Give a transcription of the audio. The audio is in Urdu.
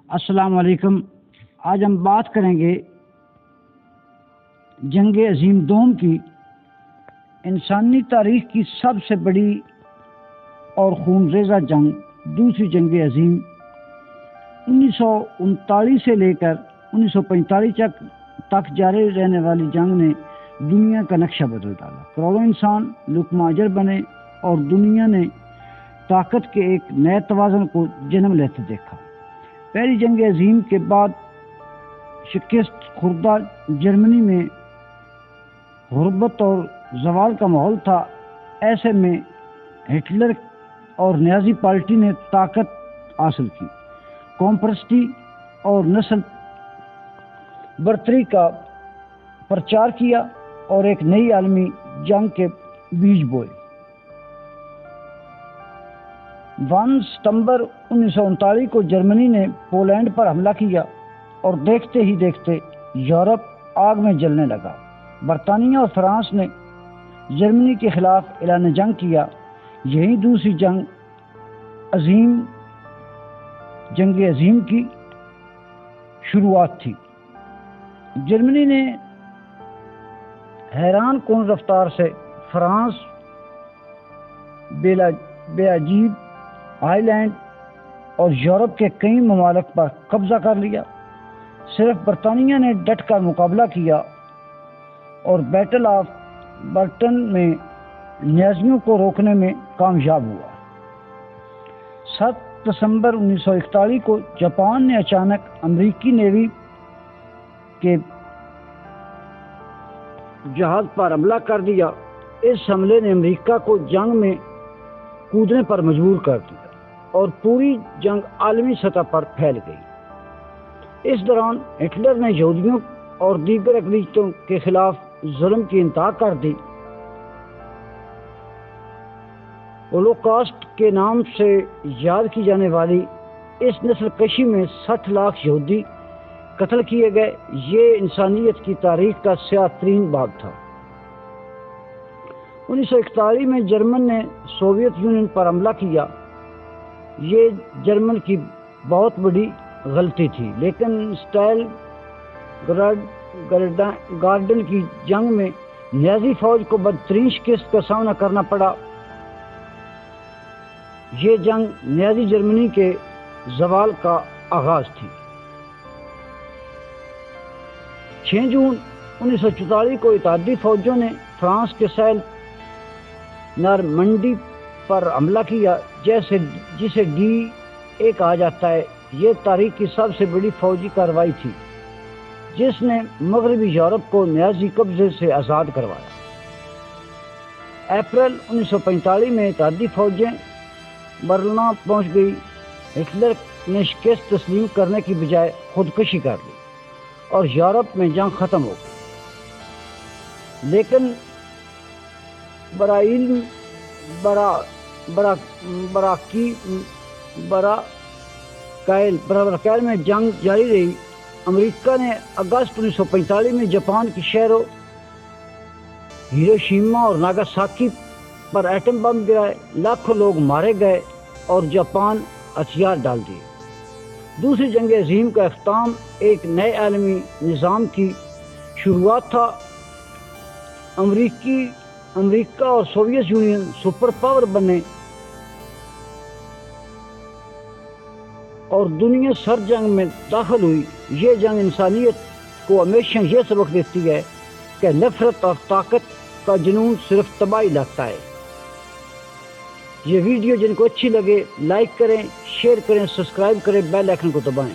السلام علیکم۔ آج ہم بات کریں گے جنگ عظیم دوم کی، انسانی تاریخ کی سب سے بڑی اور خون ریزہ جنگ، دوسری جنگ عظیم 1939 سے لے کر 1945 تک جاری رہنے والی جنگ نے دنیا کا نقشہ بدل ڈالا۔ کروڑوں انسان لقمہ اجر بنے اور دنیا نے طاقت کے ایک نئے توازن کو جنم لیتے دیکھا۔ پہلی جنگ عظیم کے بعد شکست خوردہ جرمنی میں غربت اور زوال کا ماحول تھا۔ ایسے میں ہٹلر اور نیازی پارٹی نے طاقت حاصل کی، قوم پرستی اور نسل برتری کا پرچار کیا اور ایک نئی عالمی جنگ کے بیج بوئے۔ 1 ستمبر 1939 کو جرمنی نے پولینڈ پر حملہ کیا اور دیکھتے ہی دیکھتے یورپ آگ میں جلنے لگا۔ برطانیہ اور فرانس نے جرمنی کے خلاف اعلان جنگ کیا۔ یہی دوسری جنگ عظیم کی شروعات تھی۔ جرمنی نے حیران کن رفتار سے فرانس، بیلجیم، آئرلینڈ اور یورپ کے کئی ممالک پر قبضہ کر لیا۔ صرف برطانیہ نے ڈٹ کر مقابلہ کیا اور بیٹل آف برٹن میں نیازیوں کو روکنے میں کامیاب ہوا۔ 7 دسمبر 1941 کو جاپان نے اچانک امریکی نیوی کے جہاز پر حملہ کر دیا۔ اس حملے نے امریکہ کو جنگ میں کودنے پر مجبور کر دیا اور پوری جنگ عالمی سطح پر پھیل گئی۔ اس دوران ہٹلر نے یہودیوں اور دیگر اقلیتوں کے خلاف ظلم کی انتہا کر دی۔ ہولوکاسٹ کے نام سے یاد کی جانے والی اس نسل کشی میں 60 لاکھ یہودی قتل کیے گئے۔ یہ انسانیت کی تاریخ کا سیاہ ترین باب تھا۔ 1941 میں جرمن نے سوویت یونین پر حملہ کیا۔ یہ جرمن کی بہت بڑی غلطی تھی، لیکن اسٹال گارڈن کی جنگ میں نیازی فوج کو بدترین شکست کا سامنا کرنا پڑا۔ یہ جنگ نیازی جرمنی کے زوال کا آغاز تھی۔ 6 جون 1944 کو اتحادی فوجوں نے فرانس کے سیل نارمنڈی پر حملہ کیا، جسے D-Day کہا جاتا ہے۔ یہ تاریخ کی سب سے بڑی فوجی کارروائی تھی جس نے مغربی یورپ کو نیازی قبضے سے آزاد کروایا۔ اپریل 1945 میں اتحادی فوجیں برلن پہنچ گئی۔ ہٹلر نے شکست تسلیم کرنے کی بجائے خودکشی کر لی اور یورپ میں جنگ ختم ہو گئی۔ لیکن براکیل میں جنگ جاری رہی۔ امریکہ نے اگست 1945 میں جاپان کے شہروں ہیروشیما اور ناگاساکی پر ایٹم بم گرائے۔ لاکھوں لوگ مارے گئے اور جاپان ہتھیار ڈال دیے۔ دوسری جنگ عظیم کا اختتام ایک نئے عالمی نظام کی شروعات تھا۔ امریکہ اور سوویت یونین سپر پاور بنے اور دنیا سر جنگ میں داخل ہوئی۔ یہ جنگ انسانیت کو ہمیشہ یہ سبق دیتی ہے کہ نفرت اور طاقت کا جنون صرف تباہی لاتا ہے۔ یہ ویڈیو جن کو اچھی لگے لائک کریں، شیئر کریں، سبسکرائب کریں، بیل آئیکن کو دبائیں۔